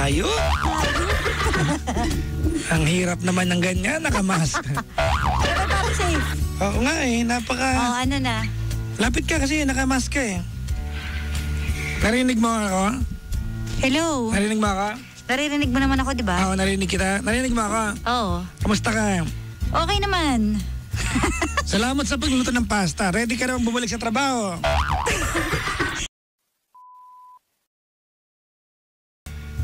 Layo. Ang hirap naman ng ganyan, nakamask. Pero parang safe. Oo nga napaka... Oh, ano na? Lapit ka kasi, nakamask ka Narinig mo ako? Hello? Narinig mo ako? Naririnig mo naman ako, di ba? Oo, narinig kita. Narinig mo ako? Oo. Kamusta ka? Okay naman. Salamat sa pagluto ng pasta. Ready ka naman bumalik sa trabaho.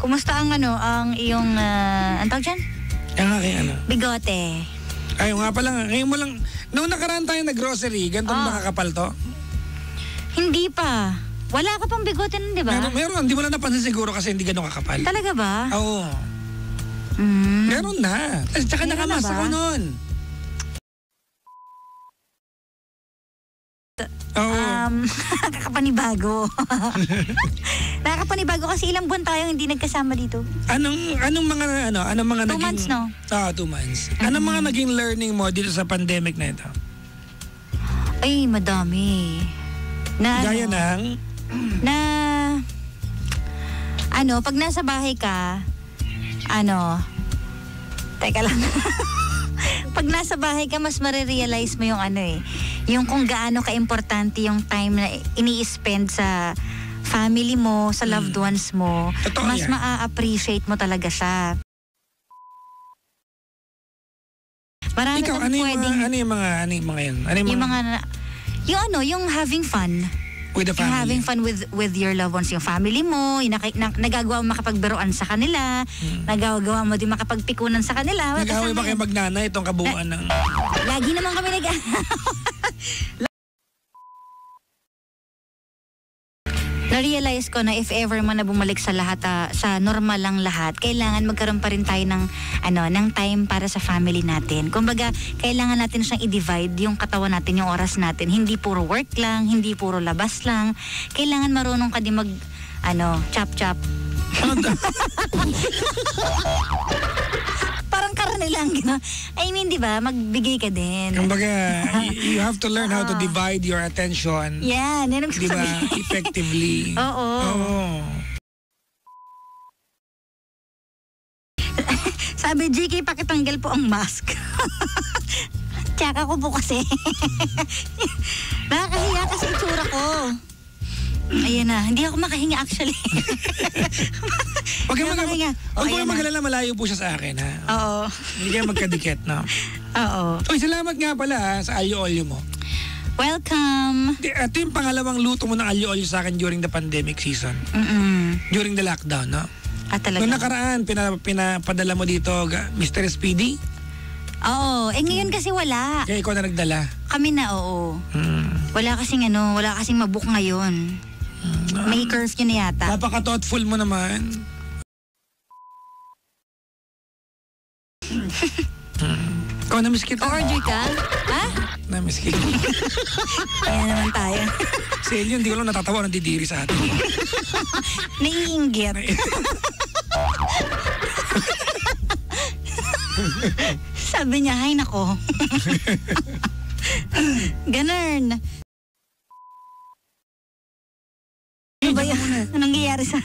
Kumusta ang iyong, ang tawag dyan? Ang aking Bigote. Ay, nga pala. Ngayon mo lang, noong nakaraan tayo nag-grocery, ganito makakapal to? Hindi pa. Wala ka pang bigote nun, di ba? Meron. Hindi mo lang napansin siguro kasi hindi ganun kakapal. Talaga ba? Oo. Meron na. Tsaka nakamas ako nun. Nakakapanibago. Nakakapanibago kasi ilang buwan tayong hindi nagkasama dito. Anong mga 2 months, no? 2 months. Anong mga naging learning mo dito sa pandemic na ito? Ay, madami. Gaya ng? Pag nasa bahay ka, teka lang. Pag nasa bahay ka, mas marirealize mo yung yung kung gaano ka-importante yung time na ini-spend sa family mo, sa loved ones mo. Totoo mas ma-appreciate mo talaga siya. Marami ikaw, ano yung mga yung having fun. With the family. Yung having fun with your loved ones, yung family mo, yung nagagawa mo makapagbiruan sa kanila, nagagawa mo din makapagpikunan sa kanila. Nag-away ba kayo magnanay itong kabuuan ng... Lagi naman kami Na-realize ko na if ever man na bumalik sa lahat, sa normal lang lahat, kailangan magkaroon pa rin tayo ng time para sa family natin. Kumbaga, kailangan natin siyang i-divide yung katawan natin, yung oras natin. Hindi puro work lang, hindi puro labas lang. Kailangan marunong ka din chop-chop. Parang karne lang, I mean, di ba? Magbigay ka din. Kumbaga, you have to learn how to divide your attention. Yan, yan ang di ba? Effectively. Oo. Sabi, JK, pakitanggal po ang mask. Tsaka ko po kasi. Nakakahiya kasi itsura ko. Ayan na, hindi ako makahinga actually. Huwag kang magalala, malayo po siya sa akin, ha? Oo. Hindi kayo magkadikit, no? Oo. Uy, salamat nga pala sa alyo-olyo mo. Welcome. Ito yung pangalawang luto mo ng alyo-olyo sa akin during the pandemic season. During the lockdown, no? Talaga? Noong nakaraan, pinapadala mo dito, Mr. Speedy? Oo. Ngayon kasi wala. Kaya ikaw na nagdala? Kami na, oo. Wala kasing mabook ngayon. May curfew na yata. Napaka-thoughtful mo naman. Ikaw, na-miss kita. Order ka? Ha? Na-miss kita. Ayan naman tayo. Si Elio, hindi ko lang natatawa, nandidiri sa atin. Naiinggit. Sabi niya, hay nako. Ganun. Ano ba yun? Anong nangyayari sa...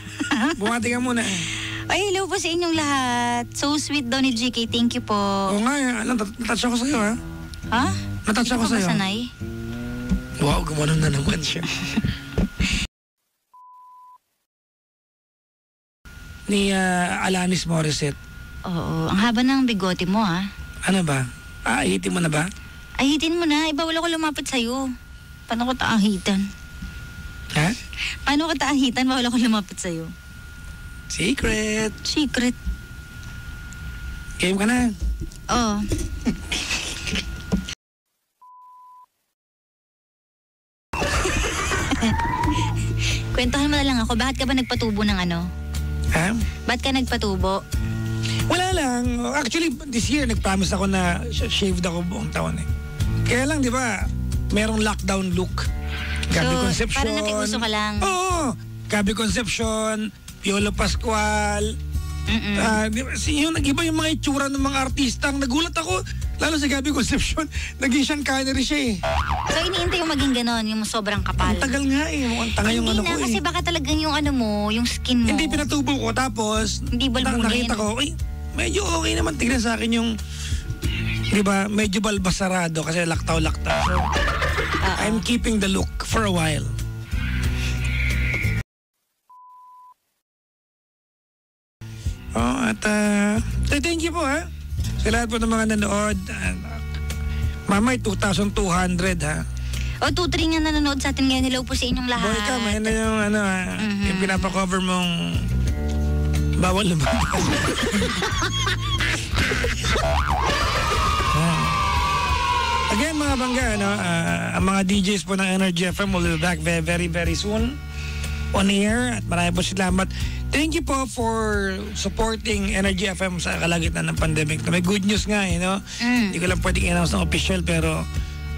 Bumati ka muna. Ay, hello po sa inyong lahat. So sweet daw ni GK. Thank you po. Oo nga, natouch ako sa'yo, ha? Ha? Natouch ako sa'yo. Sanay? Wow, gumanon na naman siya. Ni Alanis Morissette. Oo, ang haba ng bigote mo, ha? Ano ba? Ahitin mo na ba? Ahitin mo na. Bawal ako lumapit sa'yo. Paano ko taahitan? Ha? Paano ko taahitan? Bawal ako lumapit sa'yo. Secret. Game ka na. Oo. Kwentuhan mo na lang ako. Bakit ka ba nagpatubo ng ano? Ha? Bakit ka nagpatubo? Wala lang. Actually, this year, nag-promise ako na shaved ako buong taon eh. Kaya lang, di ba, merong lockdown look. Gabi Concepcion. Parang nakiuso ka lang. Oo. Gabi Concepcion, Piolo Pascual. Yung nag-iba yung mga itsura ng mga artista. Nagulat ako. Lalo sa Gabby Concepcion, naging Sean Connery siya eh. So, iniintay yung maging ganon, yung sobrang kapal. Ang tagal nga eh. Mukhang tanga yung Hindi ano na, ko kasi eh. baka talagang yung ano mo, yung skin mo. Hindi, pinatubo ko. Tapos, Hindi balbunin. nakita ko, ay, medyo okay naman. Tignan sa akin yung, di ba, medyo balbasarado kasi laktaw-laktaw. So, I'm keeping the look for a while. Oh, at thank you po ha. Sa lahat po ng mga nanood. Mamay 2,200 ha. O, 2-3 nga nanonood sa atin ngayon. Hello po sa inyong lahat. Boy ka, may na yung ano ha. Yung pinapakover mong bawal lumabas. Again mga bangga, ano, ang mga DJs po ng Energy FM will be back very, very, very soon on air at marami po salamat. Thank you po for supporting Energy FM sa kalagitnaan ng pandemic. May good news nga eh, no? Hindi ko lang pwedeng i-announce ng official pero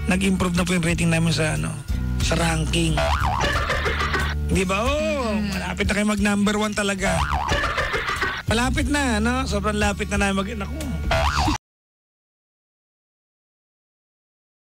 nag-improve na po yung rating namin sa ano, sa ranking. Di ba? Oh, malapit na kayo mag number 1 talaga. Malapit na, no? Sobrang lapit na namin naku.